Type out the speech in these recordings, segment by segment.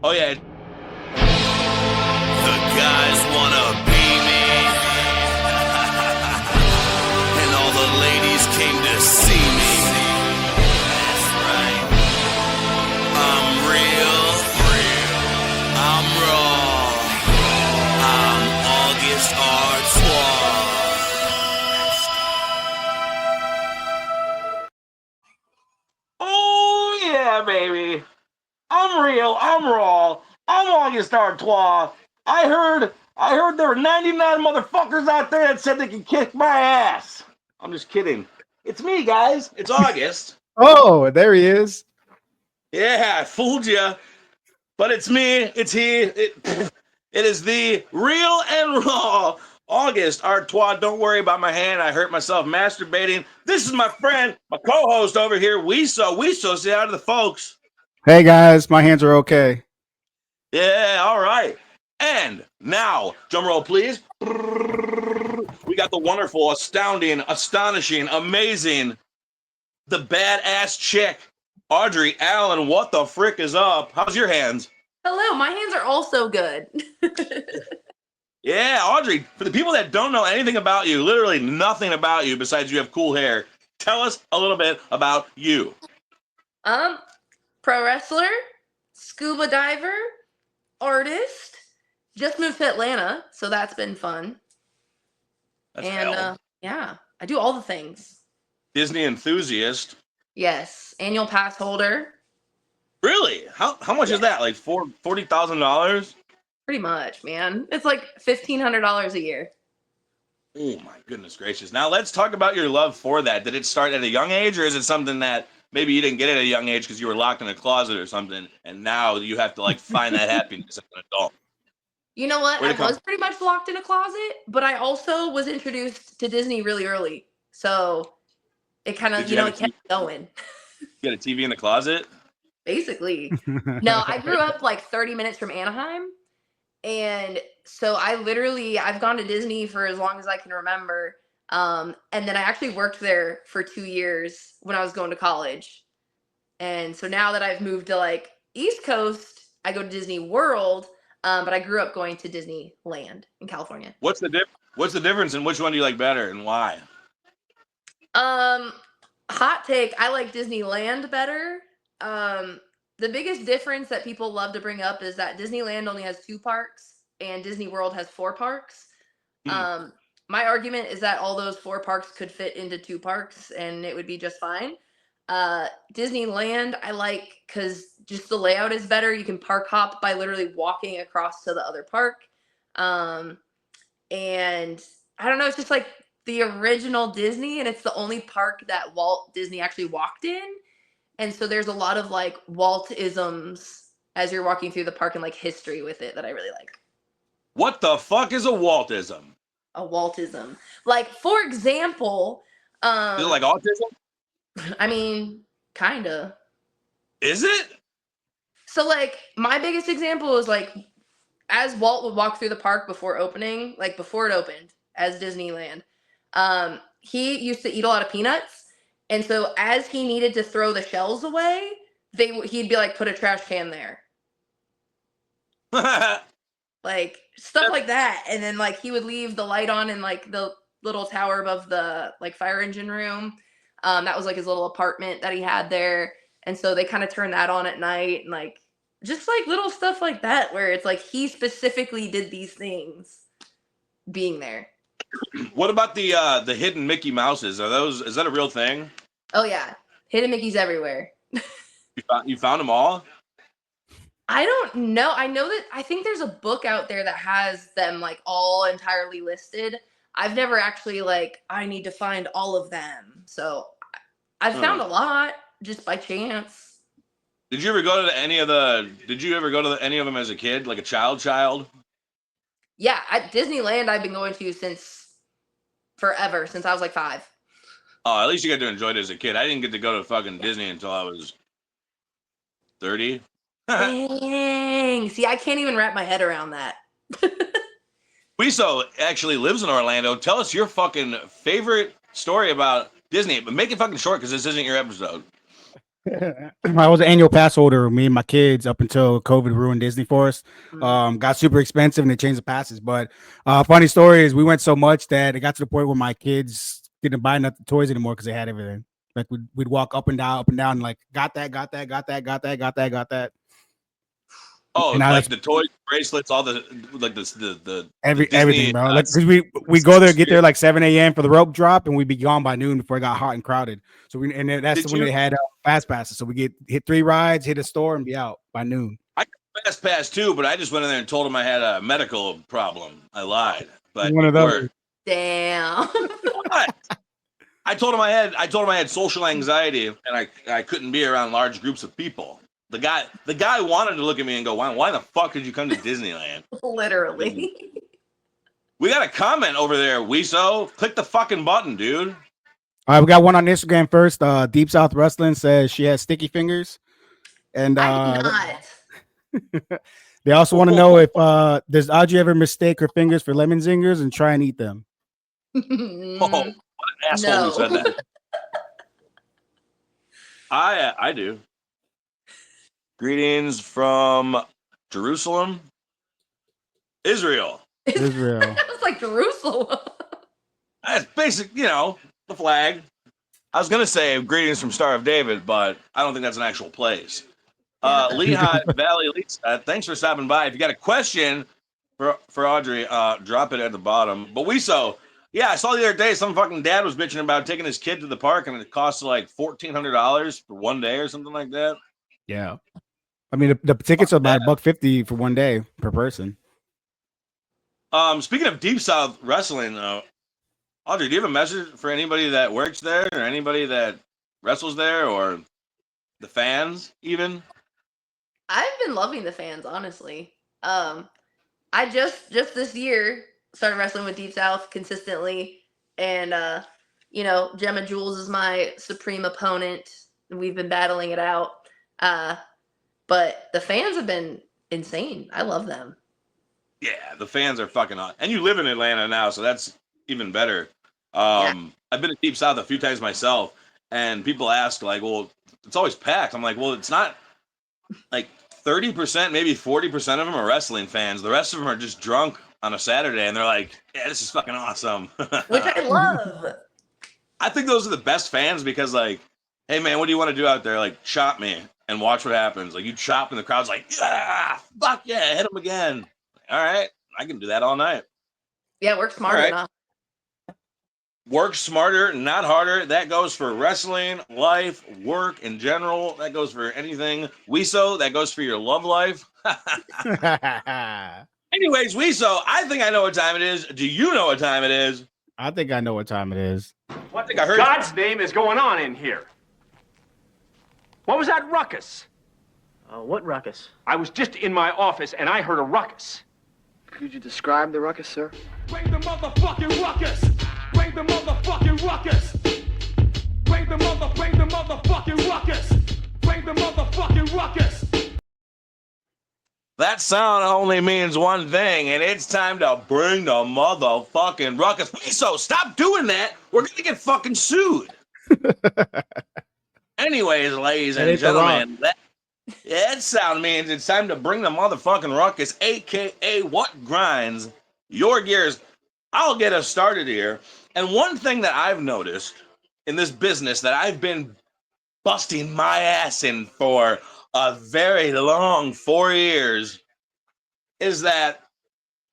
Oh, yeah. The guys wanna be me, and all the ladies came to see me. That's right. I'm real, I'm raw, I'm August ARTOIS. Oh, yeah, baby. I'm real. I'm raw. I'm August Artois. I heard there were 99 motherfuckers out there that said they could kick my ass. I'm just kidding. It's me, guys. It's August. Oh, there he is. Yeah, I fooled you. But it's me. It's he. It is the real and raw August Artois. Don't worry about my hand. I hurt myself masturbating. This is my friend, my co-host over here, WISO. WISO, say hi to the folks. Hey guys, my hands are okay. Yeah, all right. And now, drum roll, please. We got the wonderful, astounding, astonishing, amazing, the badass chick, Audrey Allen. What the frick is up? How's your hands? Hello, my hands are also good. Yeah, Audrey, for the people that don't know anything about you, literally nothing about you besides you have cool hair, tell us a little bit about you. Pro wrestler, scuba diver, artist. Just moved to Atlanta, so that's been fun. That's and hell. Yeah, I do all the things. Disney enthusiast. Yes, annual pass holder. Really? How much is that? Like $40,000? Pretty much, man. It's like $1,500 a year. Oh my goodness gracious. Now let's talk about your love for that. Did it start at a young age, or is it something that maybe you didn't get at a young age because you were locked in a closet or something, and now you have to like find that happiness as an adult? You know what? I was pretty much locked in a closet, but I also was introduced to Disney really early. So it kind of, it kept going. You got a TV in the closet? Basically. No, I grew up like 30 minutes from Anaheim. And so I've gone to Disney for as long as I can remember. And then I actually worked there for 2 years when I was going to college. And so now that I've moved to like East Coast, I go to Disney World. But I grew up going to Disneyland in California. What's the difference and which one do you like better and why? Hot take, I like Disneyland better. The biggest difference that people love to bring up is that Disneyland only has 2 parks and Disney World has 4 parks. My argument is that all those 4 parks could fit into 2 parks and it would be just fine. Disneyland I like because just the layout is better. You can park hop by literally walking across to the other park. And I don't know, it's just like the original Disney, and it's the only park that Walt Disney actually walked in. And so there's a lot of like Walt-isms as you're walking through the park and like history with it that I really like. What the fuck is a Waltism? A Walt-ism. Like, for example, is it like autism? I mean, kinda. Is it? So like my biggest example is like as Walt would walk through the park before opening, like before it opened as Disneyland, he used to eat a lot of peanuts. And so as he needed to throw the shells away, he'd be like, put a trash can there. Like stuff like that. And then like he would leave the light on in like the little tower above the like fire engine room. That was like his little apartment that he had there. And so they kind of turned that on at night and like just like little stuff like that where it's like he specifically did these things being there. What about the hidden Mickey Mouses? Is that a real thing? Oh yeah. Hidden Mickeys everywhere. You found them all? I don't know. I think there's a book out there that has them like all entirely listed. I've never actually like, I need to find all of them. So I've found a lot just by chance. Did you ever go to any of them as a kid, like a child? Yeah, at Disneyland I've been going to since forever, since I was like 5. Oh, at least you got to enjoy it as a kid. I didn't get to go to fucking Disney until I was 30. Dang. See, I can't even wrap my head around that. WISO actually lives in Orlando. Tell us your fucking favorite story about Disney, but make it fucking short because this isn't your episode. I was an annual pass holder with me and my kids up until COVID ruined Disney for us. Got super expensive and they changed the passes. But funny story is we went so much that it got to the point where my kids didn't buy enough toys anymore because they had everything. Like we'd walk up and down, like got that. Oh, And now like that's the toys, bracelets, all the like the everything, Disney. bro. Like because we go there, get there like 7 a.m. for the rope drop, and we'd be gone by noon before it got hot and crowded. So that's Did when you? they had fast passes. So we hit 3 rides, hit a store, and be out by noon. I got fast pass too, but I just went in there and told him I had a medical problem. I lied, but One of those. word. Damn. What? I told him I had social anxiety and I couldn't be around large groups of people. The guy wanted to look at me and go, why the fuck did you come to Disneyland? Literally. We got a comment over there, WISO. Click the fucking button, dude. All right, we got one on Instagram first. Deep South Wrestling says she has sticky fingers, and I do not. they also want to know if does Audrey ever mistake her fingers for lemon zingers and try and eat them? Oh, what an asshole who said that. I do. Greetings from Jerusalem, Israel. Israel. It's like Jerusalem. That's basic, the flag. I was gonna say greetings from Star of David, but I don't think that's an actual place. Lehigh Valley, thanks for stopping by. If you got a question for Audrey, drop it at the bottom. But yeah, I saw the other day some fucking dad was bitching about taking his kid to the park and it costs like $1,400 for one day or something like that. Yeah, I mean the tickets are about $150 for one day per person. Speaking of Deep South Wrestling, Audrey, do you have a message for anybody that works there or anybody that wrestles there or the fans even? I've been loving the fans, honestly. I just this year started wrestling with Deep South consistently, and Gemma Jules is my supreme opponent. We've been battling it out, but the fans have been insane. I love them. Yeah, the fans are fucking on. And you live in Atlanta now, so that's even better. I've been to Deep South a few times myself, and people ask, like, well, it's always packed. I'm like, well, it's not like 30%, maybe 40% of them are wrestling fans. The rest of them are just drunk on a Saturday, and they're like, yeah, this is fucking awesome. Which I love. I think those are the best fans because, like, hey, man, what do you want to do out there? Like, chop me and watch what happens. Like, you chop, and the crowd's like, yeah, fuck yeah, hit him again. All right, I can do that all night. Yeah, work smarter, right. not. Work smarter, not harder. That goes for wrestling, life, work in general. That goes for anything. WISO, that goes for your love life. Anyways, WISO, I think I know what time it is. Do you know what time it is? I think I know what time it is. Well, I think I heard God's name is going on in here. What was that ruckus? What ruckus? I was just in my office and I heard a ruckus. Could you describe the ruckus, sir? Bring the motherfucking ruckus! Bring the motherfucking ruckus! Bring the motherfucking ruckus! Bring the motherfucking ruckus! that sound only means one thing, and it's time to bring the motherfucking ruckus. WISO, stop doing that. We're going to get fucking sued. Anyways, ladies and gentlemen, that sound means it's time to bring the motherfucking ruckus, a.k.a. what grinds your gears. I'll get us started here. And one thing that I've noticed in this business that I've been busting my ass in for a very long 4 years is that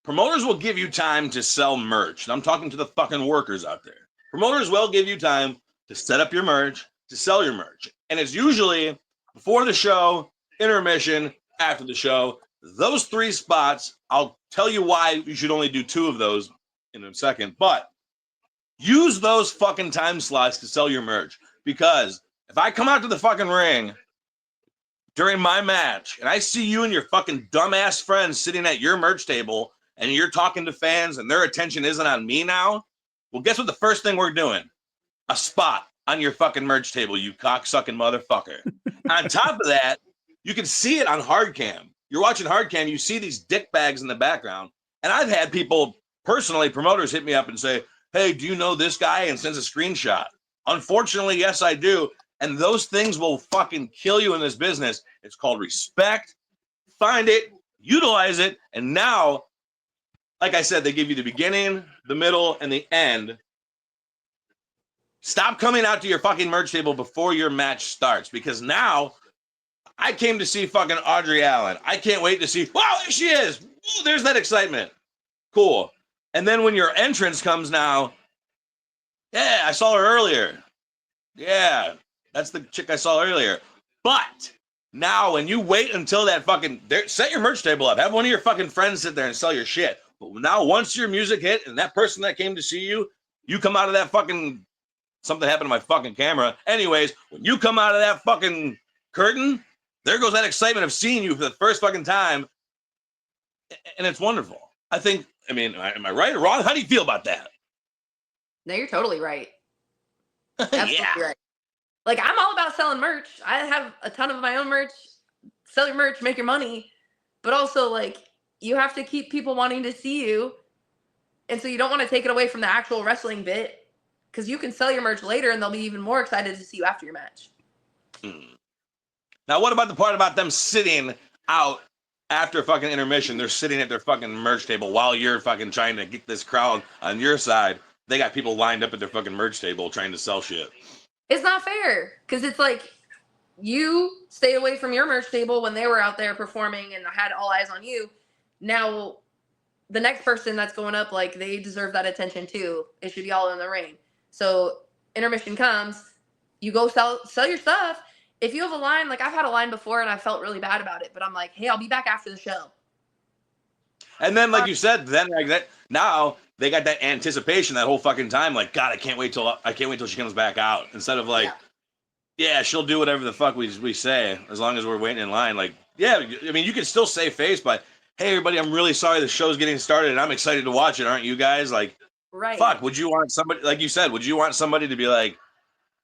promoters will give you time to sell merch. And I'm talking to the fucking workers out there. Promoters will give you time to set up your merch, to sell your merch. And it's usually before the show, intermission, after the show. Those 3 spots, I'll tell you why you should only do 2 of those in a second. But use those fucking time slots to sell your merch. Because if I come out to the fucking ring during my match and I see you and your fucking dumbass friends sitting at your merch table and you're talking to fans and their attention isn't on me now, well, guess what the first thing we're doing? A spot on your fucking merch table, you cocksucking motherfucker. On top of that, you can see it on hard cam. You're watching hard cam, you see these dick bags in the background. And I've had people, personally, promoters hit me up and say, hey, do you know this guy? And sends a screenshot. Unfortunately, yes, I do. And those things will fucking kill you in this business. It's called respect. Find it, utilize it, and now, like I said, they give you the beginning, the middle, and the end. Stop coming out to your fucking merch table before your match starts, because now I came to see fucking Audrey Allen. I can't wait to see, wow, there she is. Ooh, there's that excitement. Cool. And then when your entrance comes now, yeah, I saw her earlier. Yeah, that's the chick I saw earlier. But now when you wait until that fucking, set your merch table up. Have one of your fucking friends sit there and sell your shit. But now once your music hit and that person that came to see you, you come out of that fucking, something happened to my fucking camera. Anyways, when you come out of that fucking curtain, there goes that excitement of seeing you for the first fucking time. And it's wonderful. I think, I mean, am I right or wrong? How do you feel about that? No, you're totally right. Absolutely Yeah. right. Like, I'm all about selling merch. I have a ton of my own merch. Sell your merch, make your money. But also, like, you have to keep people wanting to see you. And so you don't want to take it away from the actual wrestling bit, because you can sell your merch later and they'll be even more excited to see you after your match. Now, what about the part about them sitting out after fucking intermission? They're sitting at their fucking merch table while you're fucking trying to get this crowd on your side. They got people lined up at their fucking merch table trying to sell shit. It's not fair, because it's like you stayed away from your merch table when they were out there performing and had all eyes on you. Now, the next person that's going up, like, they deserve that attention too. It should be all in the ring. So intermission comes, you go sell your stuff. If you have a line, like, I've had a line before and I felt really bad about it, but I'm like, hey, I'll be back after the show. And then, like you said, then like that, now they got that anticipation that whole fucking time. Like, God, I can't wait till she comes back out. Instead of like, yeah, she'll do whatever the fuck we say as long as we're waiting in line. Like, yeah, I mean, you can still save face, but hey, everybody, I'm really sorry the show's getting started and I'm excited to watch it. Aren't you guys? Like, Right. fuck, would you want somebody, like you said, would you want somebody to be like,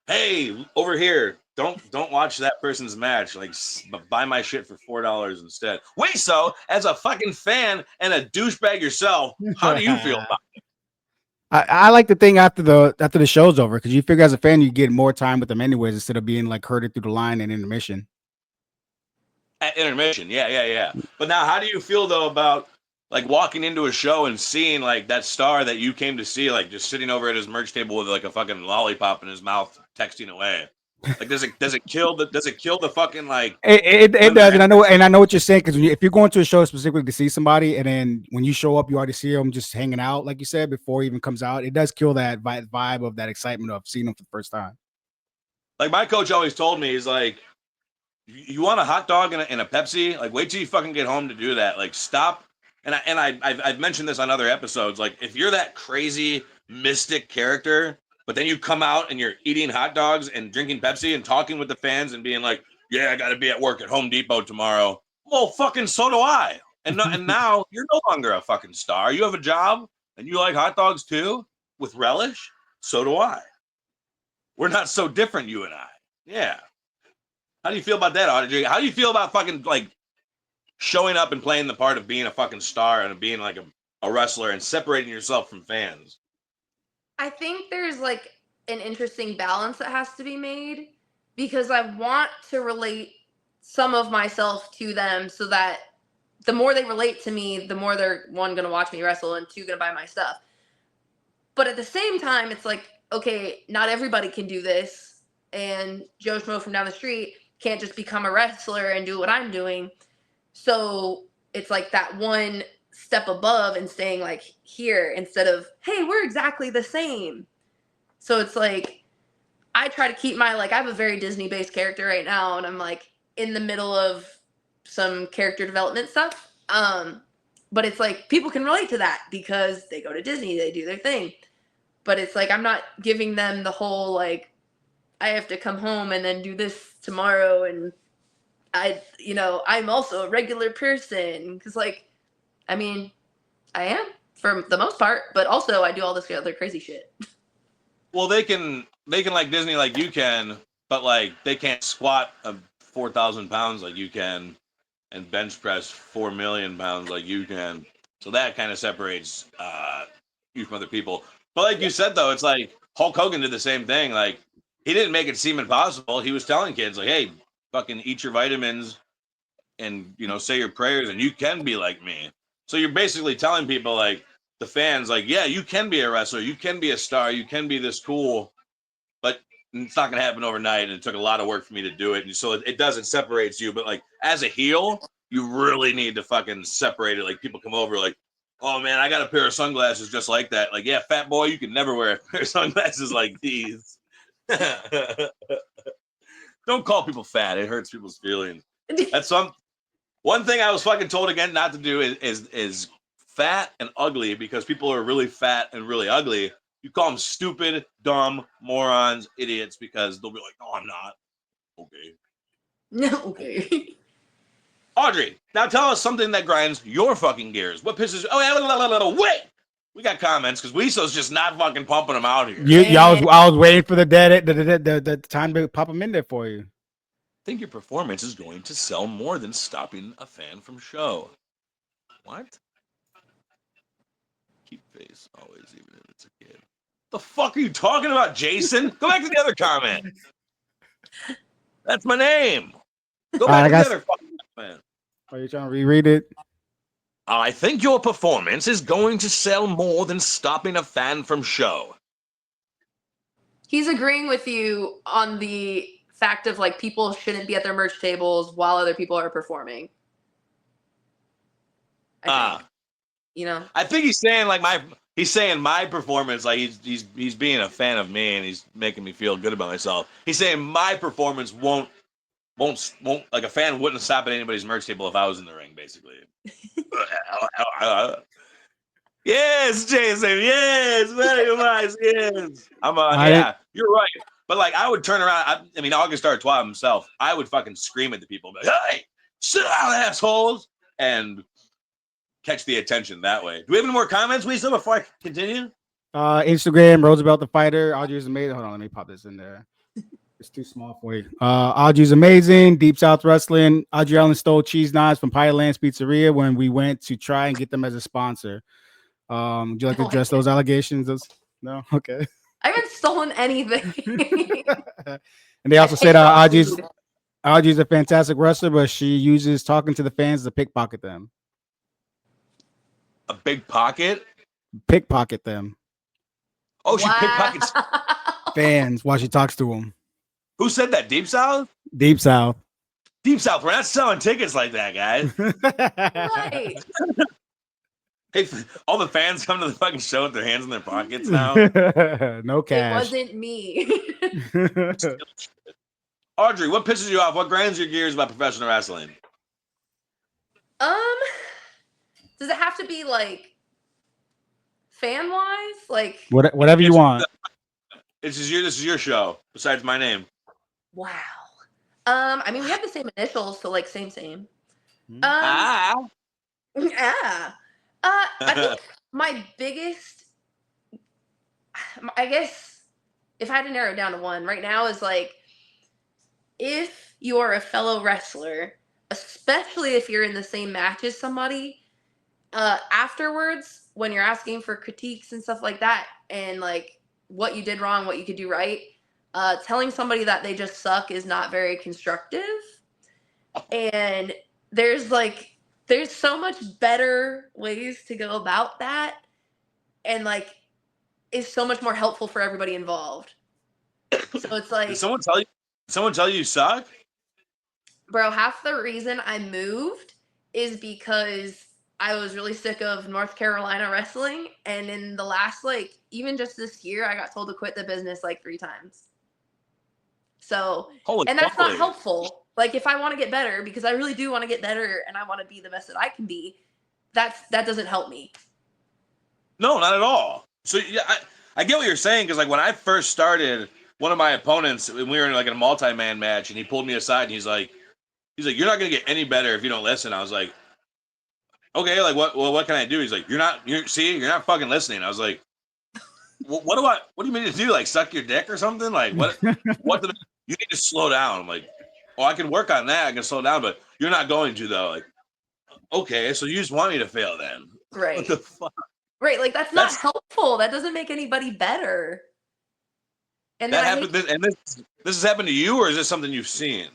hey, over here, don't watch that person's match. Like, buy my shit for $4 instead. WISO, as a fucking fan and a douchebag yourself, how do you feel about it? I like the thing after the show's over, because you figure as a fan you get more time with them anyways instead of being like herded through the line and intermission. At intermission, yeah. But now, how do you feel though about like walking into a show and seeing like that star that you came to see, like just sitting over at his merch table with like a fucking lollipop in his mouth, texting away? Like, does it kill the fucking like? It does, and I know what you're saying, because if you're going to a show specifically to see somebody, and then when you show up, you already see them just hanging out, like you said, before he even comes out. It does kill that vibe of that excitement of seeing them for the first time. Like my coach always told me, he's like, you want a hot dog and a Pepsi? Like, wait till you fucking get home to do that. Like, stop. And I've mentioned this on other episodes. Like, if you're that crazy mystic character, but then you come out and you're eating hot dogs and drinking Pepsi and talking with the fans and being like, yeah, I got to be at work at Home Depot tomorrow. Well, fucking so do I. And now you're no longer a fucking star. You have a job and you like hot dogs too with relish. So do I. We're not so different, you and I. Yeah. How do you feel about that, Audrey? How do you feel about fucking like showing up and playing the part of being a fucking star and being like a wrestler and separating yourself from fans? I think there's like an interesting balance that has to be made, because I want to relate some of myself to them so that the more they relate to me, the more they're, one, going to watch me wrestle, and two, going to buy my stuff. But at the same time, it's like, okay, not everybody can do this, and Joe Schmo from down the street can't just become a wrestler and do what I'm doing. So it's like that one step above and staying like here instead of, hey, we're exactly the same. So it's like, I try to keep my, like, I have a very Disney based character right now, and I'm like in the middle of some character development stuff. But it's like people can relate to that because they go to Disney, they do their thing. But it's like, I'm not giving them the whole, like, I have to come home and then do this tomorrow, and I'm also a regular person, because, like, I mean, I am for the most part, but also I do all this other crazy shit. Well, they can like Disney like you can, but like they can't squat 4,000 pounds like you can, and bench press 4 million pounds like you can. So that kind of separates you from other people. But like you said though, it's like Hulk Hogan did the same thing. Like he didn't make it seem impossible. He was telling kids like, hey, fucking eat your vitamins and, you know, say your prayers and you can be like me. So you're basically telling people, like, the fans, like, yeah, you can be a wrestler, you can be a star, you can be this cool, but it's not going to happen overnight. And it took a lot of work for me to do it. And so it does, it separates you. But like as a heel, you really need to fucking separate it. Like people come over like, oh man, I got a pair of sunglasses just like that. Like, yeah, fat boy, you can never wear a pair of sunglasses like these. Don't call people fat. It hurts people's feelings. That's one thing I was fucking told again not to do is fat and ugly, because people are really fat and really ugly. You call them stupid, dumb, morons, idiots, because they'll be like, no, I'm not. Okay. No, okay. Audrey, now tell us something that grinds your fucking gears. What pisses? Oh, wait. We got comments because WISO's just not fucking pumping them out here. I was waiting for the time to pop them in there for you. Think your performance is going to sell more than stopping a fan from show. What? Keep face always, even if it's a kid. The fuck are you talking about, Jason? Go back to the other comment. That's my name. Go back to the other fucking comment. Are you trying to reread it? I think your performance is going to sell more than stopping a fan from show. He's agreeing with you on the fact of like people shouldn't be at their merch tables while other people are performing. I think. You know, I think he's saying like my performance, like he's being a fan of me and he's making me feel good about myself. He's saying my performance won't like a fan wouldn't stop at anybody's merch table if I was in the ring, basically. Yes, Jason. Yes, very nice. Yes, yeah, you're right. But like, I would turn around. I mean, August Artois himself. I would fucking scream at the people, like, "Hey, sit down, assholes!" and catch the attention that way. Do we have any more comments, Lisa, before I continue? Instagram, Roosevelt the Fighter. Audrey's amazing. Hold on, let me pop this in there. It's too small for you. Audrey's amazing. Deep South Wrestling. Audrey Allen stole cheese knives from Pinelands Pizzeria when we went to try and get them as a sponsor. Would you like to address those allegations? No? Okay. I haven't stolen anything. And they also said Audrey's a fantastic wrestler, but she uses talking to the fans to pickpocket them. A big pocket? Pickpocket them. Oh, she pickpockets fans while she talks to them. Who said that? Deep South? Deep South. Deep South. We're not selling tickets like that, guys. Right. Hey, all the fans come to the fucking show with their hands in their pockets now. No cash. It wasn't me. Audrey, what pisses you off? What grinds your gears about professional wrestling? Does it have to be like fan wise? Like whatever you want. This is your show. Besides my name. Wow. I mean, we have the same initials, so like same. Ah. Yeah. I think my biggest, I guess, if I had to narrow it down to one right now, is like, if you're a fellow wrestler, especially if you're in the same match as somebody, afterwards, when you're asking for critiques and stuff like that, and like what you did wrong, what you could do right, telling somebody that they just suck is not very constructive. And there's so much better ways to go about that, and like is so much more helpful for everybody involved. So it's like, Did someone tell you suck? Bro, half the reason I moved is because I was really sick of North Carolina wrestling, and in the last even just this year, I got told to quit the business 3 times. So, and that's not helpful. Like, if I want to get better, because I really do want to get better and I want to be the best that I can be, that doesn't help me. No, not at all. So yeah, I get what you're saying, because like when I first started, one of my opponents, we were in a multi-man match, and he pulled me aside and he's like, you're not gonna get any better if you don't listen. I was like, okay, what can I do? He's like, you're not fucking listening. I was like, what do you mean to do? Like, suck your dick or something? Like, what you need to slow down. I'm like, oh, I can work on that. I can slow down, but you're not going to, though. Like, okay, so you just want me to fail then. Right. What the fuck? Right, that's not helpful. That doesn't make anybody better. And That then happened, this has happened to you, or is this something you've seen?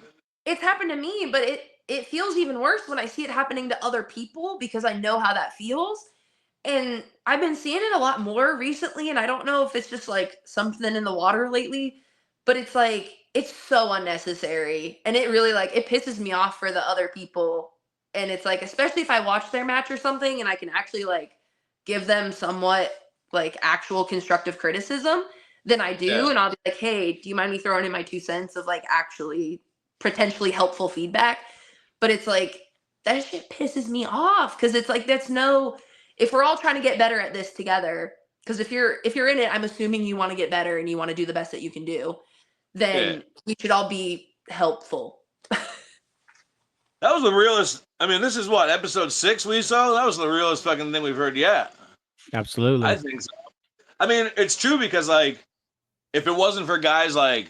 it's happened to me, but it feels even worse when I see it happening to other people because I know how that feels. And I've been seeing it a lot more recently, and I don't know if it's just like something in the water lately, but it's like it's so unnecessary. And it really like it pisses me off for the other people. And it's like, especially if I watch their match or something and I can actually like give them somewhat like actual constructive criticism, then I do. Yeah. And I'll be like, hey, do you mind me throwing in my 2 cents of like actually potentially helpful feedback? But it's like that shit pisses me off because it's like that's no, if we're all trying to get better at this together, because if you're in it, I'm assuming you want to get better and you want to do the best that you can do, then Yeah. we should all be helpful. That was the realest. I mean, this is what, episode 6 we saw? That was the realest fucking thing we've heard yet. Absolutely. I think so. I mean, it's true because, like, if it wasn't for guys like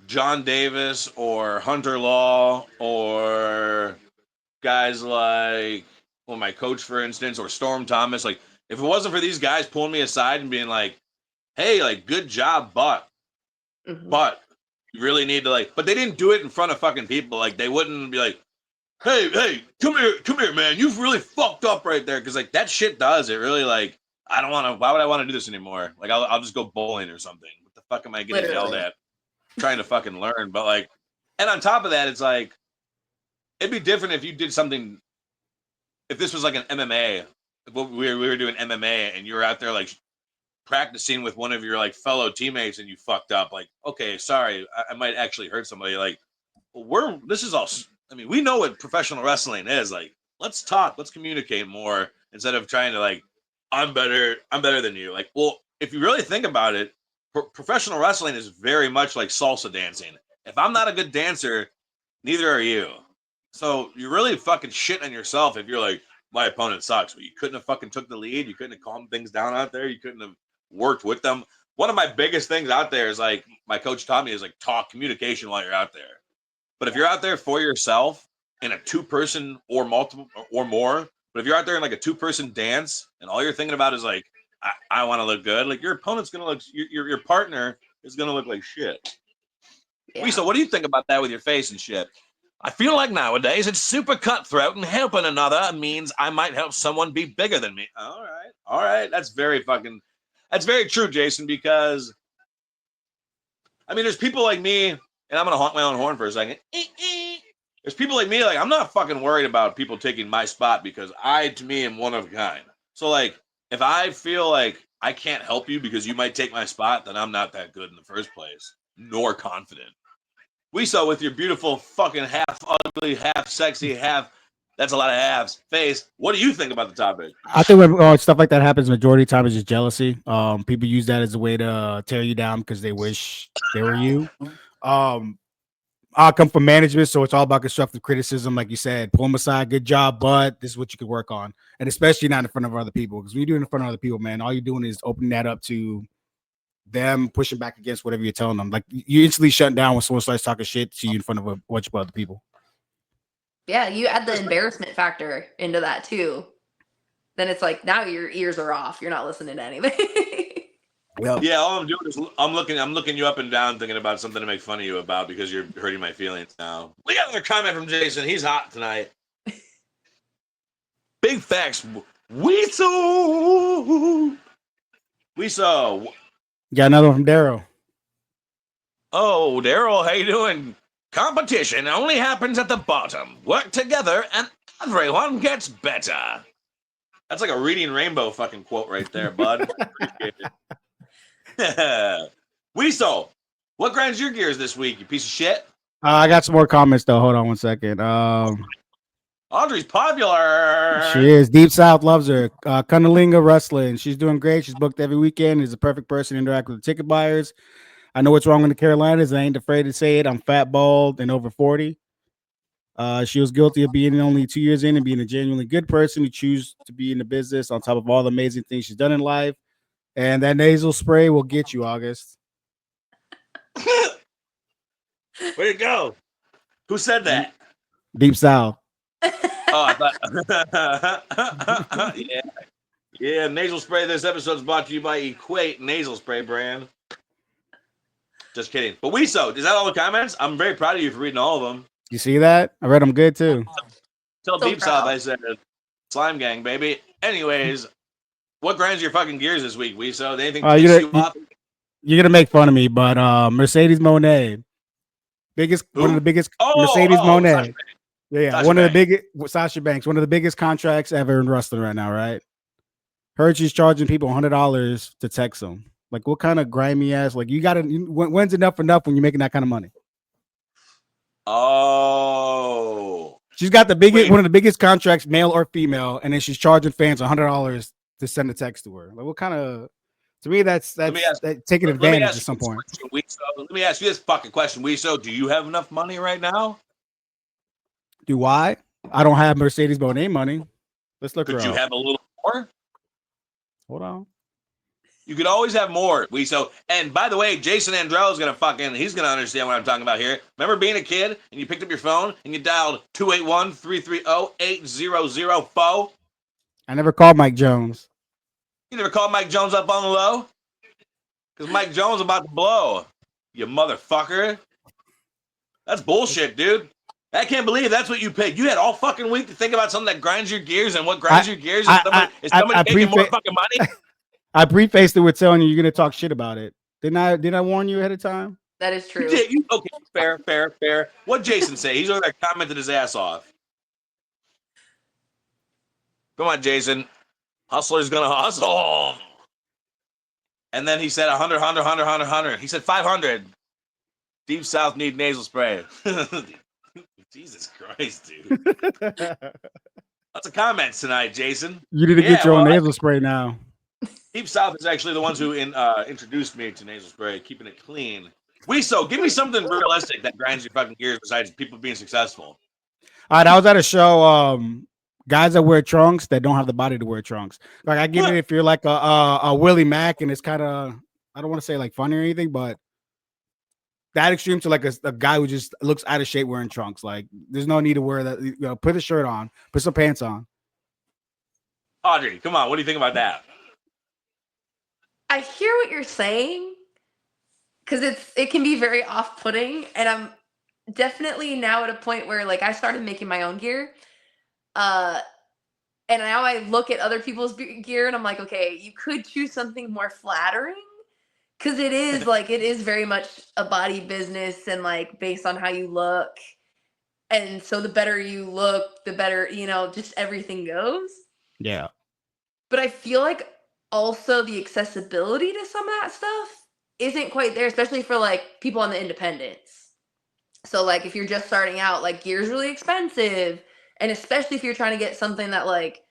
John Davis or Hunter Law or guys like, well, my coach, for instance, or Storm Thomas, like, if it wasn't for these guys pulling me aside and being like, hey, like, good job, but you really need to, like, but they didn't do it in front of fucking people. Like, they wouldn't be like, hey, come here, man. You've really fucked up right there. Cause like that shit does. It really like, I don't want to, why would I want to do this anymore? Like I'll just go bowling or something. What the fuck am I getting yelled at? Trying to fucking learn. But like, and on top of that, it's like, it'd be different if you did something, if this was like an MMA, we were doing MMA and you were out there like practicing with one of your like fellow teammates and you fucked up. Like, okay, sorry, I might actually hurt somebody. Like, this is all, I mean, we know what professional wrestling is. Like, let's talk, let's communicate more instead of trying to like, I'm better than you. Like, well, if you really think about it, professional wrestling is very much like salsa dancing. If I'm not a good dancer, neither are you. So you're really fucking shitting on yourself if you're like, my opponent sucks. But you couldn't have fucking took the lead. You couldn't have calmed things down out there. You couldn't have worked with them. One of my biggest things out there is like, my coach taught me is like communication while you're out there. But if you're out there for yourself in a 2-person or multiple or more, but if you're out there in like a 2-person dance and all you're thinking about is like, I want to look good, like your opponent's going to look, your partner is going to look like shit. Yeah. Lisa, what do you think about that with your face and shit? I feel like nowadays it's super cutthroat and helping another means I might help someone be bigger than me. All right. That's very true, Jason, because I mean, there's people like me, and I'm going to honk my own horn for a second. There's people like me, like, I'm not fucking worried about people taking my spot because I, to me, am one of a kind. So, like, if I feel like I can't help you because you might take my spot, then I'm not that good in the first place, nor confident. We saw with your beautiful fucking half ugly, half sexy, that's a lot of halves, face. What do you think about the topic? I think when stuff like that happens, majority of the time is just jealousy. People use that as a way to tear you down because they wish they were you. I come from management, so it's all about constructive criticism. Like you said, pull them aside, good job, but this is what you could work on. And especially not in front of other people. Because when you do it in front of other people, man, all you're doing is opening that up to them pushing back against whatever you're telling them. Like you instantly shut down when someone starts talking shit to you in front of a bunch of other people. Yeah, you add the embarrassment factor into that too. Then it's like now your ears are off. You're not listening to anything. Yeah, all I'm doing is I'm looking you up and down, thinking about something to make fun of you about because you're hurting my feelings now. We got another comment from Jason. He's hot tonight. Big facts. WISO. Got another one from Daryl. Oh, Daryl, how you doing? Competition only happens at the bottom. Work together and everyone gets better. That's like a Reading Rainbow fucking quote right there, bud. Appreciate it. WISO, what grinds your gears this week, you piece of shit? I got some more comments though. Hold on one second. Audrey's popular. She is. Deep South loves her. Cunnilinga Wrestling. She's doing great. She's booked every weekend. Is the perfect person to interact with the ticket buyers. I know what's wrong in the Carolinas. I ain't afraid to say it. I'm fat, bald, and over 40. She was guilty of being only 2 years in and being a genuinely good person who chooses to be in the business on top of all the amazing things she's done in life. And that nasal spray will get you, August. Where'd it go? Who said that? Deep South. Oh, I thought. Yeah, nasal spray. This episode is brought to you by Equate Nasal Spray brand. Just kidding. But WISO, is that all the comments? I'm very proud of you for reading all of them. You see that? I read them good too. Tell So Deep South proud. I said Slime Gang, baby. Anyways, what grinds your fucking gears this week, WISO? Did anything piss you off? You're gonna make fun of me, but Mercedes Monet, one of the biggest Mercedes Monet. Yeah, Sasha one of the Banks. biggest Sasha Banks, one of the biggest contracts ever in wrestling right now, right? Heard she's charging people $100 to text them. Like, what kind of grimy ass? Like, when's enough when you're making that kind of money? Oh, She's got one of the biggest contracts, male or female, and then she's charging fans $100 to send a text to her. Like, what kind of? To me, that's taking advantage at some point. Let me ask you this fucking question, WISO. Do you have enough money right now? Do I? I don't have Mercedes Monet money. Let's look. Could you have a little more? Hold on. You could always have more, WISO. And by the way, Jason Andrell is he's gonna understand what I'm talking about here. Remember being a kid and you picked up your phone and you dialed 281-330-8004? I never called Mike Jones. You never called Mike Jones up on the low? Because Mike Jones is about to blow. You motherfucker. That's bullshit, dude. I can't believe that's what you picked. You had all fucking week to think about something that grinds your gears, and what grinds your gears is somebody making more fucking money. I prefaced it with telling you're gonna talk shit about it. Didn't I warn you ahead of time? That is true. Okay, fair. What'd Jason say? He's over there commented his ass off. Come on, Jason. Hustler's gonna hustle. And then he said 100. He said 500. Deep South need nasal spray. Jesus Christ, dude. Lots of comments tonight, Jason. You need to get your own nasal spray now. Deep South is actually the ones who introduced me to nasal spray, keeping it clean. WISO, give me something realistic that grinds your fucking gears besides people being successful. All right, I was at a show. Guys that wear trunks that don't have the body to wear trunks. Like, I get it if you're like a Willie Mack and it's kind of, I don't want to say like funny or anything, but that extreme to like a guy who just looks out of shape wearing trunks. Like, there's no need to wear that. You know, put a shirt on, put some pants on. Audrey, come on. What do you think about that? I hear what you're saying because it can be very off-putting, and I'm definitely now at a point where like I started making my own gear, and now I look at other people's gear and I'm like, okay, you could choose something more flattering. Because it is very much a body business and like based on how you look. And so the better you look, the better, just everything goes. Yeah. But I feel like also the accessibility to some of that stuff isn't quite there, especially for like people on the independents. So like if you're just starting out, like gear's really expensive. And especially if you're trying to get something that like,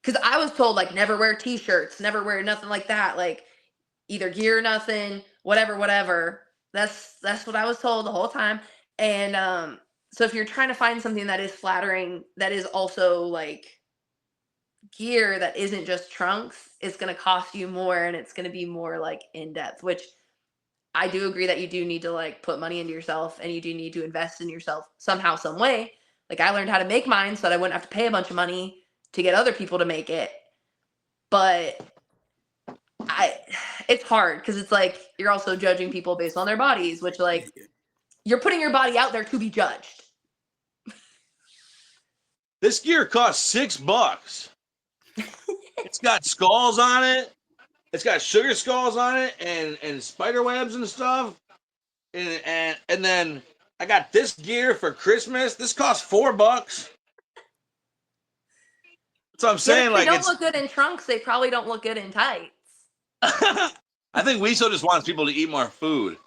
because I was told like never wear t-shirts, never wear nothing like that. Like, either gear or nothing, whatever. That's what I was told the whole time. And so if you're trying to find something that is flattering, that is also like gear that isn't just trunks, it's going to cost you more and it's going to be more like in depth, which I do agree that you do need to like put money into yourself and you do need to invest in yourself somehow, some way. Like I learned how to make mine so that I wouldn't have to pay a bunch of money to get other people to make it. But it's hard because it's like you're also judging people based on their bodies, which like you're putting your body out there to be judged. This gear costs $6. It's got skulls on it. It's got sugar skulls on it and spider webs and stuff. And then I got this gear for Christmas. This costs $4. That's what I'm saying. If like they don't look good in trunks, they probably don't look good in tights. I think WISO just wants people to eat more food.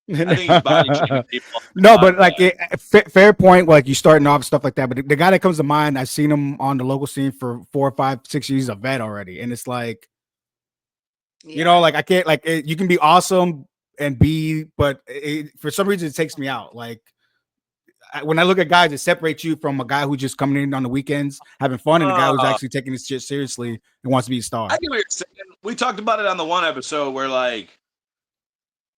I think he's body shaming people. No, but like fair point. Like you starting off stuff like that, but the guy that comes to mind, I've seen him on the local scene for 4 or 5, 6 years, a vet already, and it's like, like I can't like you can be awesome and but for some reason it takes me out. Like when I look at guys, it separates you from a guy who's just coming in on the weekends having fun, and a guy who's actually taking this shit seriously and wants to be a star. I get what you're saying. We talked about it on the one episode where like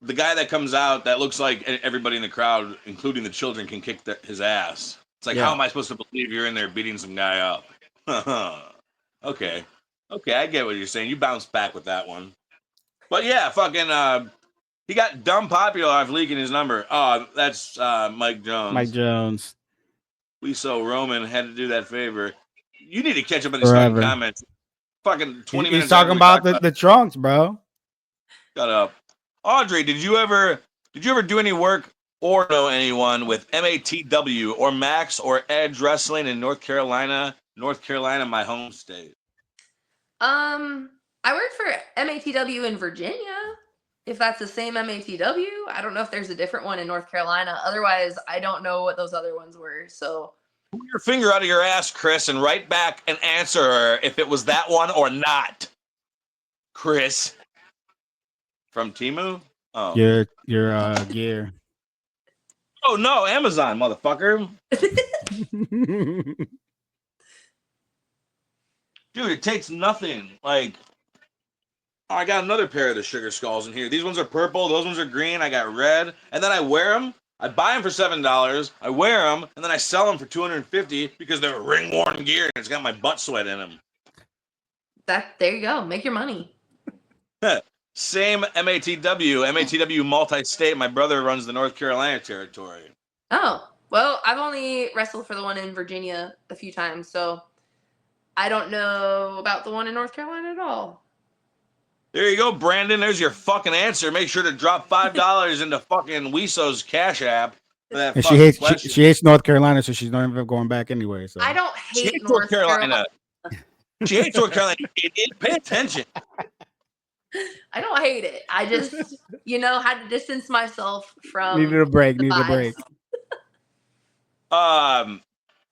the guy that comes out that looks like everybody in the crowd, including the children, can kick his ass. It's like, how am I supposed to believe you're in there beating some guy up? Okay, I get what you're saying. You bounced back with that one. But yeah, fucking He got dumb popular off leaking his number. Oh, that's Mike Jones. Mike Jones. WISO Roman had to do that favor. You need to catch up on these Forever. fucking comments. Fucking 20 minutes. He's talking after we about talked the trunks, bro. Shut up. Audrey, did you ever do any work or know anyone with MATW or Max or Edge Wrestling in North Carolina? North Carolina, my home state. I work for MATW in Virginia. If that's the same MATW, I don't know if there's a different one in North Carolina. Otherwise, I don't know what those other ones were. So Pull your finger out of your ass, Chris, and write back an answer if it was that one or not. Chris. From Temu? Oh. Your gear. Oh no, Amazon, motherfucker. Dude, it takes nothing. Like, oh, I got another pair of the sugar skulls in here. These ones are purple. Those ones are green. I got red. And then I wear them. I buy them for $7. I wear them, and then I sell them for $250 because they're ring-worn gear, and it's got my butt sweat in them. there you go. Make your money. Same MATW multi-state. My brother runs the North Carolina territory. Oh, well, I've only wrestled for the one in Virginia a few times, so I don't know about the one in North Carolina at all. There you go, Brandon. There's your fucking answer. Make sure to drop $5 into fucking WISO's Cash App. For that And fucking she hates North Carolina, so she's not even going back anyway. So I don't She hate hates North Carolina. She hates North Carolina. Pay attention. I don't hate it. I just, had to distance myself from needed a break. the Needed a vibes. break.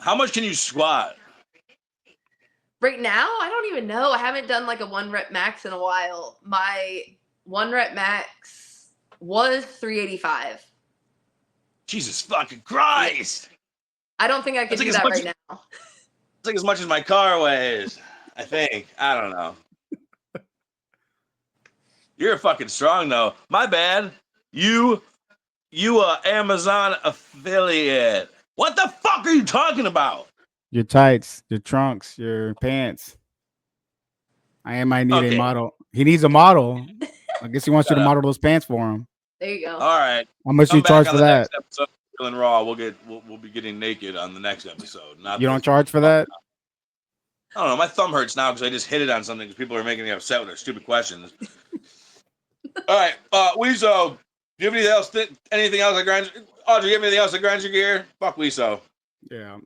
How much can you squat? Right now, I don't even know. I haven't done like a 1-rep max in a while. My 1-rep max was 385. Jesus fucking Christ! I don't think I can That's do like that as right now. It's like as much as my car weighs. I think. I don't know. You're fucking strong though. My bad. You Amazon affiliate. What the fuck are you talking about? Your tights, your trunks, your pants. I might need a model. He needs a model. I guess he wants you to model those pants for him. There you go. All right. How much do Come you charge back for on the that? next episode of Real and Raw. We'll be getting naked on the next episode. Not You don't this. charge for that? I don't know. My thumb hurts now because I just hit it on something because people are making me upset with their stupid questions. All right, WISO. Do you have anything else that grinds? Audrey, you have anything else that grinds your gear? Fuck WISO. Yeah.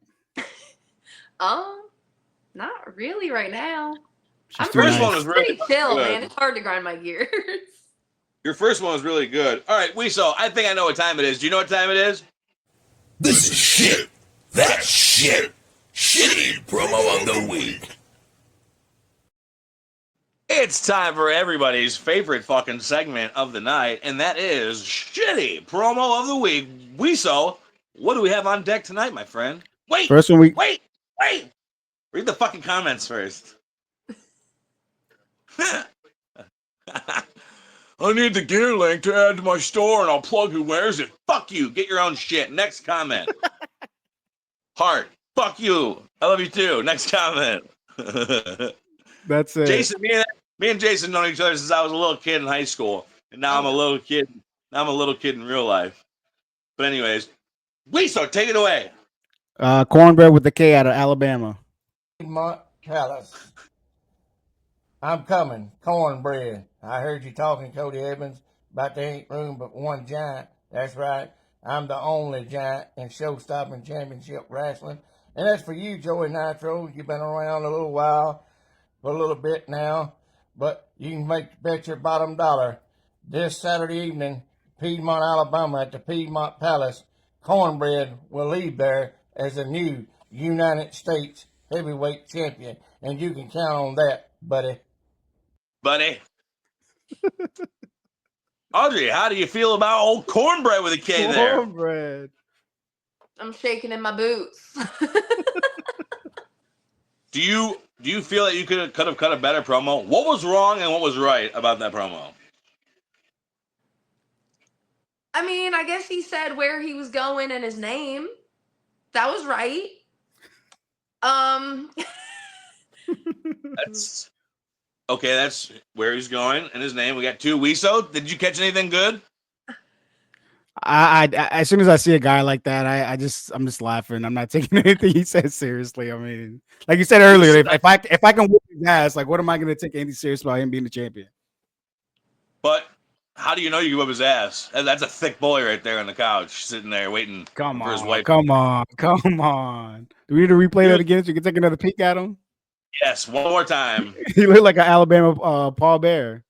Not really right now. She's I'm too First nice. one was really pretty chill, good. man. It's hard to grind my gears. Your first one was really good. All right, WISO, I think I know what time it is. Do you know what time it is? This is shit. That's shit. Shitty promo of the week. It's time for everybody's favorite fucking segment of the night, and that is Shitty Promo of the Week. WISO, what do we have on deck tonight, my friend? Wait! First one Wait! Read the fucking comments first. I need the gear link to add to my store, and I'll plug who wears it. Fuck you. Get your own shit. Next comment. Heart. Fuck you. I love you too. Next comment. That's it. Jason, me and Jason know each other since I was a little kid in high school, and now I'm a little kid. Now I'm a little kid in real life. But anyways, WISO, take it away. Cornbread with the K out of Alabama. Piedmont Palace. I'm coming. Cornbread. I heard you talking, Cody Evans, about there ain't room but one giant. That's right. I'm the only giant in show-stopping championship wrestling. And that's for you, Joey Nitro. You've been around a little while, for a little bit now. But you can bet your bottom dollar. This Saturday evening, Piedmont, Alabama, at the Piedmont Palace, Cornbread will lead there as the new United States heavyweight champion. And you can count on that, buddy. Audrey, how do you feel about old Cornbread with a K there? Cornbread. I'm shaking in my boots. Do you feel that you could have cut a better promo? What was wrong and what was right about that promo? I mean, I guess he said where he was going and his name. That was right. That's where he's going and his name. We got 2 WISO. Did you catch anything good? As soon as I see a guy like that, I'm just laughing. I'm not taking anything he says seriously. I mean, like you said earlier, if I can whoop his ass, like what am I going to take anything serious about him being the champion? But how do you know you can whip his ass? That's a thick boy right there on the couch, sitting there waiting for his wife. Come on. Do we need to replay that again so you can take another peek at him? Yes, one more time. He looked like an Alabama Paul Bear.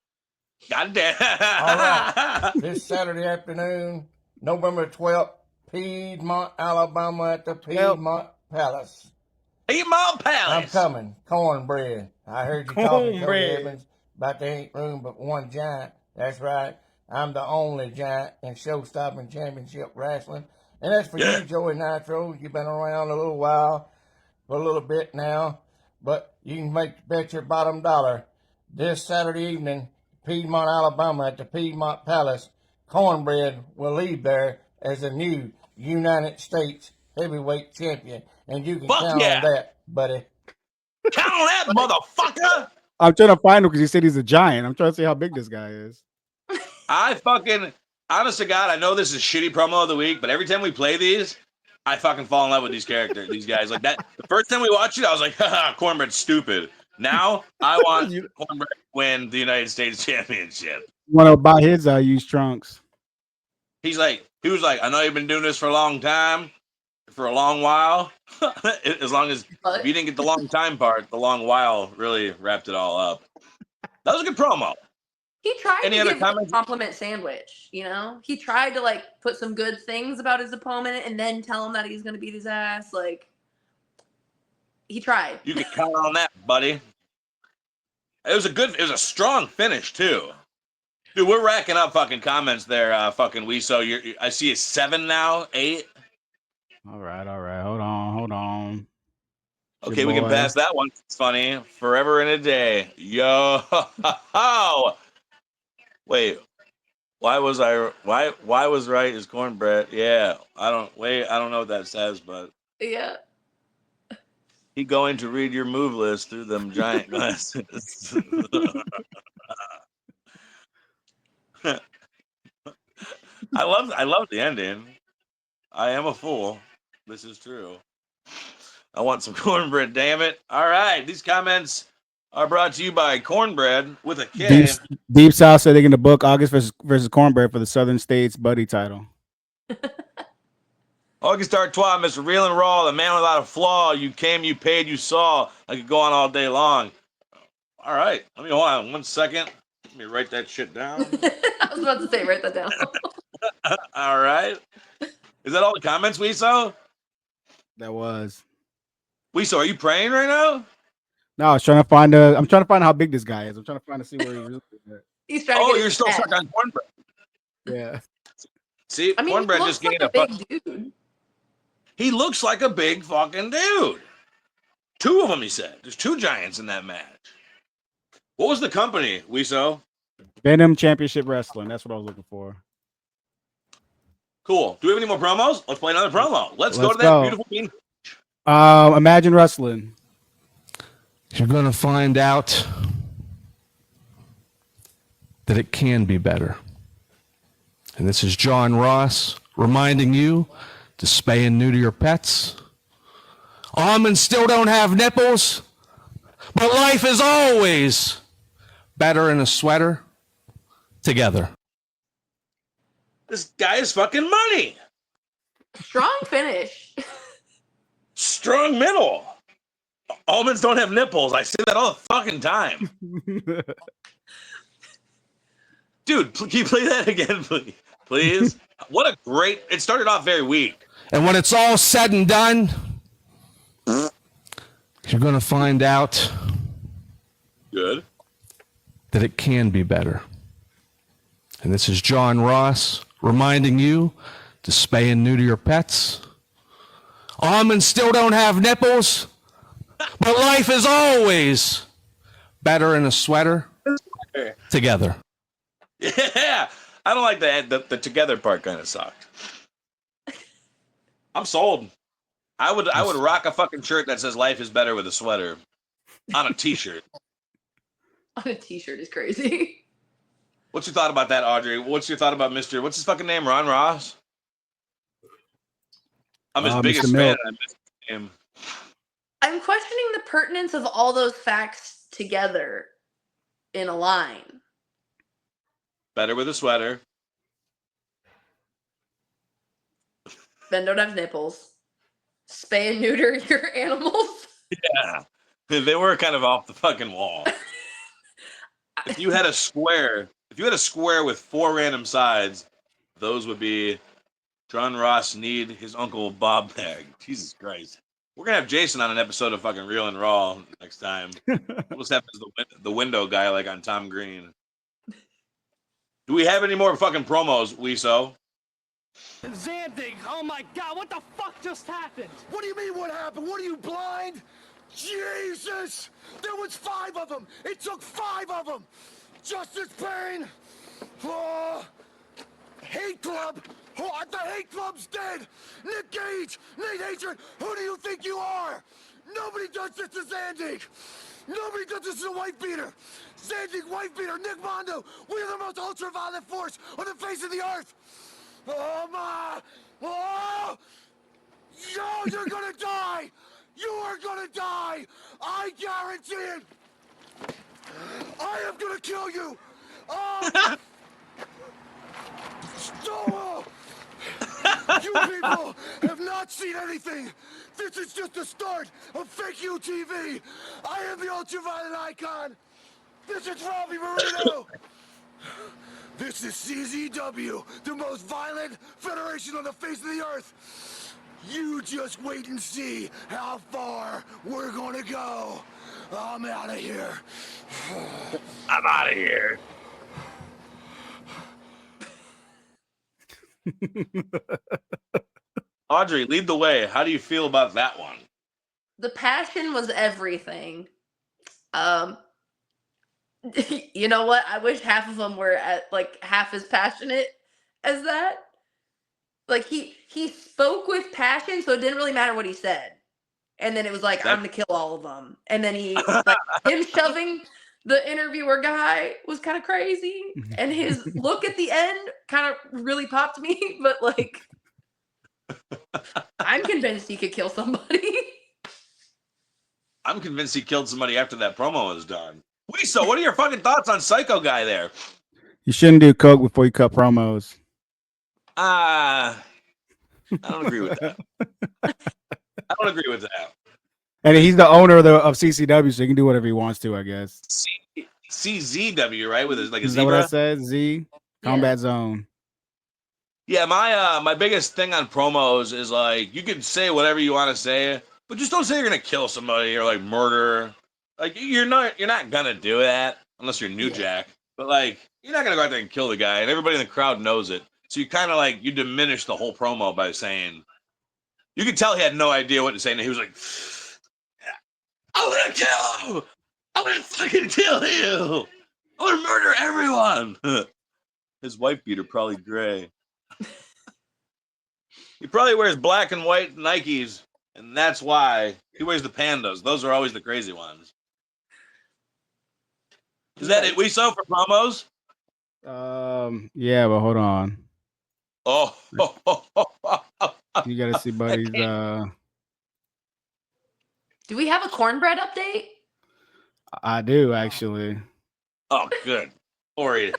God damn. All right. This Saturday afternoon, November 12th, Piedmont, Alabama at the Piedmont Palace. Piedmont Palace. I'm coming. Cornbread. I heard you talking, Cody Evans, about there ain't room but one giant. That's right. I'm the only giant in show-stopping championship wrestling. And that's for you, Joey Nitro. You've been around a little while, for a little bit now. But you can bet your bottom dollar this Saturday evening, Piedmont, Alabama, at the Piedmont Palace, Cornbread will leave there as the new United States heavyweight champion. And you can count on that, buddy. Count on that, motherfucker! I'm trying to find him because he said he's a giant. I'm trying to see how big this guy is. Honest to God, I know this is shitty promo of the week, but every time we play these, I fucking fall in love with these characters, these guys. Like that, the first time we watched it, I was like, haha, Cornbread's stupid. Now, I want Cornbread to win the United States Championship. You want to buy his used trunks? He was like, I know you've been doing this for a long time, for a long while. As long as if you didn't get the long time part, the long while really wrapped it all up. That was a good promo. He tried Any to other give comments? a compliment sandwich, you know? He tried to like put some good things about his opponent and then tell him that he's gonna beat his ass. Like he tried. You can count on that, buddy. It was a strong finish too. Dude, we're racking up fucking comments there, fucking WISO. I see it's 7 now, 8. All right. Hold on. Okay, we can pass that one. It's funny. Forever in a day. Yo. Wait. Why was right is Cornbread? Yeah. I don't know what that says, but Yeah. he going to read your move list through them giant glasses. I love the ending. I am a fool. This is true. I want some cornbread, damn it. All right. These comments are brought to you by Cornbread with a K. Deep South said they're going to book August versus Cornbread for the Southern States Buddy title. August Artois, Mr. Real and Raw, the man without a flaw. You came, you paid, you saw. I could go on all day long. All right. Let me hold on 1 second. Let me write that shit down. I was about to say, write that down. All right. Is that all the comments, WISO? That was. WISO, are you praying right now? No, I'm trying to find how big this guy is. I'm trying to see where he really is at. He's trying to get you're still stuck on Cornbread. Yeah. See, I mean, Cornbread he just looks gained like a big dude. He looks like a big fucking dude. 2 of them, he said. There's 2 giants in that match. What was the company, WISO? Venom Championship Wrestling. That's what I was looking for. Cool. Do we have any more promos? Let's play another promo. Let's go to that beautiful bean. Imagine Wrestling. You're going to find out that it can be better. And this is John Ross reminding you to spay and neuter your pets. Almonds still don't have nipples, but life is always better in a sweater together. This guy is fucking money. Strong finish. Strong middle. Almonds don't have nipples. I say that all the fucking time. Dude, can you play that again, please? What a great... It started off very weak. And when it's all said and done, you're going to find out Good. that it can be better. And this is John Ross reminding you to spay and neuter your pets. Almonds still don't have nipples, but life is always better in a sweater together. Yeah. I don't like the together part kind of sucked. I'm sold. I would rock a fucking shirt that says life is better with a sweater on a t-shirt. On a t-shirt is crazy. What's your thought about that, Audrey? What's your thought about what's his fucking name? Ron Ross? I'm his Mr. biggest fan. Milk. And I miss him. I'm questioning the pertinence of all those facts together in a line. Better with a sweater. Men don't have nipples. Spay and neuter your animals. Yeah. They were kind of off the fucking wall. If you had a square with 4 random sides, those would be John Ross need his uncle Bob bag. Jesus Christ. We're gonna have Jason on an episode of fucking Real and Raw next time. We'll just have the window guy like on Tom Green. Do we have any more fucking promos, WISO? Zandig, oh my god, what the fuck just happened? What do you mean what happened? What are you, blind? Jesus! There was 5 of them! It took 5 of them! Justice Payne! Oh, Hate Club! Oh, the Hate Club's dead! Nick Gage! Nate Hatred! Who do you think you are? Nobody does this to Zandig! Nobody does this to White Beater! Zandig, White Beater, Nick Mondo! We are the most ultraviolet force on the face of the earth! Oh my! Oh! Yo, you're gonna die! You are gonna die! I guarantee it! I am gonna kill you! Oh! Stop! You people have not seen anything! This is just the start of fake UTV! I am the ultraviolet icon! This is Robbie Marino! This is CZW, the most violent federation on the face of the earth! You just wait and see how far we're gonna go! I'm out of here! I'm out of here. Audrey, lead the way. How do you feel about that one? The passion was everything. You know what? I wish half of them were at like half as passionate as that. Like he spoke with passion, so it didn't really matter what he said. And then it was like, I'm gonna kill all of them. And then he like him shoving the interviewer guy was kind of crazy. And his look at the end kind of really popped me, but like I'm convinced he could kill somebody. I'm convinced he killed somebody after that promo was done. WISO, what are your fucking thoughts on Psycho Guy there? You shouldn't do coke before you cut promos. I don't agree with that. I don't agree with that. And he's the owner of CCW, so he can do whatever he wants to, I guess. CZW, right? With his like a Is that what I zebra. said? Z Combat Zone. Yeah, my biggest thing on promos is like you can say whatever you want to say, but just don't say you're gonna kill somebody or like murder. Like you're not gonna do that unless you're New Jack. But like you're not gonna go out there and kill the guy, and everybody in the crowd knows it. So you kind of like you diminish the whole promo by saying you could tell he had no idea what to say, and he was like, "I'm gonna kill him! I'm gonna fucking kill you! I'm gonna murder everyone!" His wife beater probably gray. He probably wears black and white Nikes, and that's why he wears the pandas. Those are always the crazy ones. Is that it, WISO, for promos? Yeah, but hold on. Oh, You gotta see Buddy's Do we have a cornbread update? I do actually. oh, good. Glory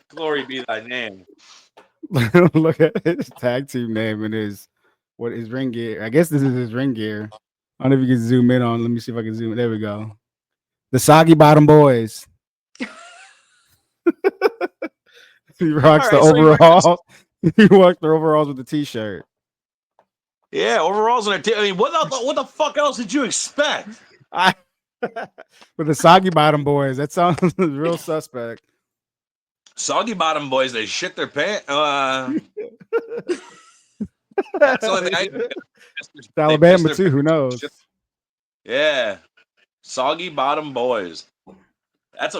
be thy name. Look at his tag team name and his ring gear. I guess this is his ring gear. I don't know if you can zoom in on. Let me see if I can zoom. There we go. The Soggy Bottom Boys. He rocks the overalls. He rocks the overalls with the t-shirt. Yeah, overalls and I mean, what the fuck else did you expect? With the Soggy Bottom Boys. That sounds real suspect. Soggy Bottom Boys, they shit their pants. That's the only thing I can It's Alabama too. Who knows? Yeah, Soggy Bottom Boys. That's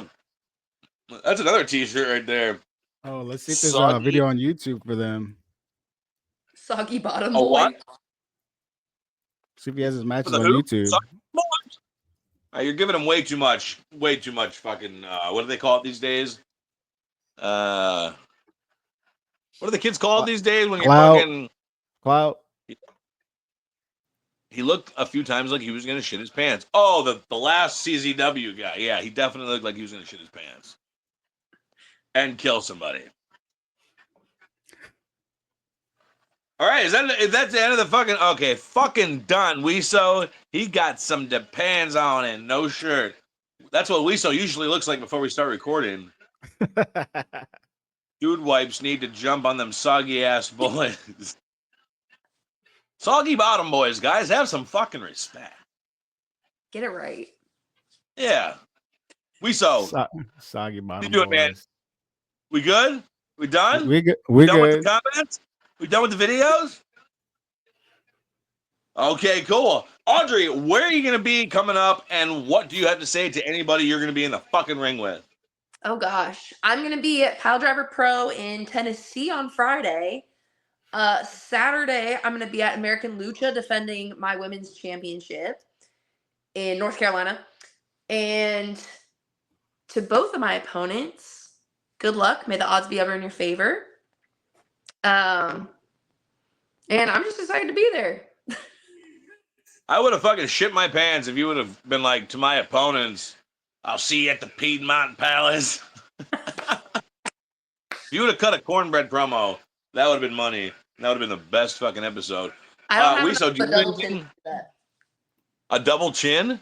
another T-shirt right there. Oh, let's see if there's a video on YouTube for them. Soggy Bottom Oh, Boy. what? See if he has his matches on YouTube. You're giving him way too much fucking. What do they call it these days? What do the kids call it these days when you're fucking Clout. he looked a few times like he was gonna shit his pants. Oh, the last CZW guy. Yeah, he definitely looked like he was gonna shit his pants and kill somebody. All right, is that the end of the fucking? Okay, fucking done. WISO, he got some Depends on and no shirt. That's what WISO usually looks like before we start recording. Dude wipes need to jump on them soggy ass boys. Soggy bottom boys, guys, have some fucking respect. Get it right. Yeah. WISO. Soggy bottom. You doing, man? We good? We done? We good. We done good. with the comments? We done with the videos? Okay, cool. Audrey, where are you going to be coming up, and what do you have to say to anybody you're going to be in the fucking ring with? Oh gosh, I'm gonna be at Pile Driver Pro in Tennessee on Friday. Saturday, I'm gonna be at American Lucha defending my women's championship in North Carolina. And to both of my opponents, good luck. May the odds be ever in your favor. And I'm just excited to be there. I would have fucking shit my pants if you would have been like, to my opponents, I'll see you at the Piedmont Palace. If you would have cut a cornbread promo, that would have been money. That would have been the best fucking episode. I don't have WISO, do enough of you a double do chin to anything? do that. A double chin?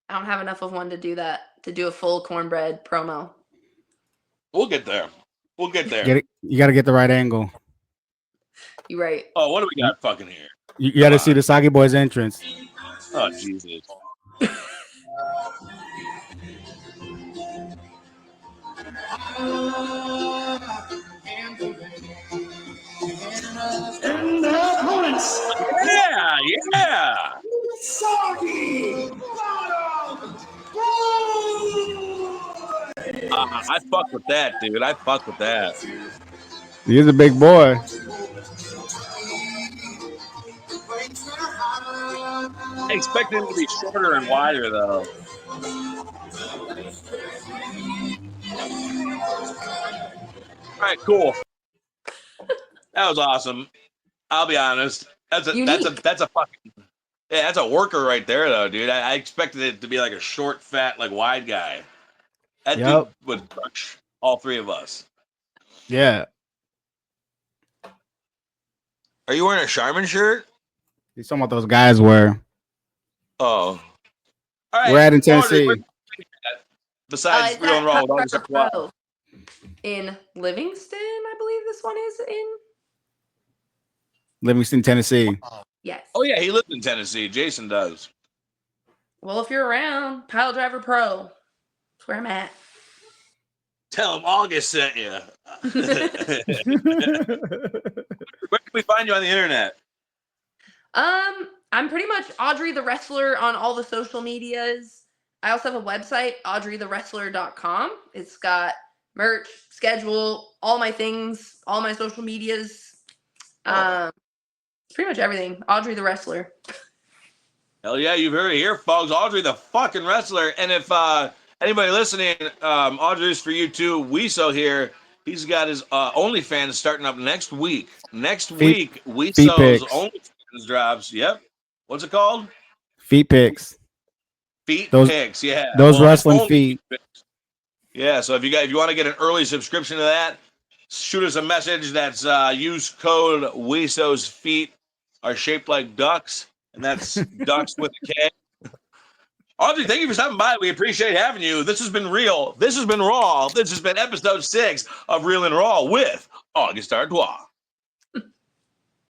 I don't have enough of one to do that, to do a full cornbread promo. We'll get there. We'll get there. Get it. You got to get the right angle. You're right. Oh, what do we got fucking here? You got to see the Soggy Boys entrance. Oh, Jesus. And their opponents, Yeah, yeah. Soggy Bottom I fuck with that, dude. I fuck with that. He's a big boy. I expected him to be shorter and wider, though. All right, cool. That was awesome. I'll be honest. That's a fucking that's a worker right there, though, dude. I expected it to be like a short, fat, like wide guy. That dude would crush all three of us. Yeah. Are you wearing a Charmin shirt? He's talking about those guys where Oh. All right. we're at in Tennessee. Besides Real and Raw with August Pro in Livingston, I believe this one is in. Livingston, Tennessee. Yes. Oh yeah, he lives in Tennessee. Jason does. Well, if you're around, Pile Driver Pro. That's where I'm at. Tell him August sent you. Where can we find you on the internet? I'm pretty much Audrey the Wrestler on all the social medias. I also have a website, audreythewrestler.com. It's got merch, schedule, all my things, all my social medias. It's pretty much everything. Audrey the Wrestler. Hell yeah, you've heard it here, folks. Audrey the fucking Wrestler. And if anybody listening, Audrey's for you too. WISO here. He's got his OnlyFans starting up next week. Next week, WISO's OnlyFans drops. Yep. What's it called? Feet pics. Feet pics. Yeah. Those wrestling feet. Yeah. So if you want to get an early subscription to that, shoot us a message. That's use code WISO's feet are shaped like ducks, and that's ducks with a K. Audrey, thank you for stopping by. We appreciate having you. This has been real. This has been raw. This has been episode 6 of Real and Raw with August Artois.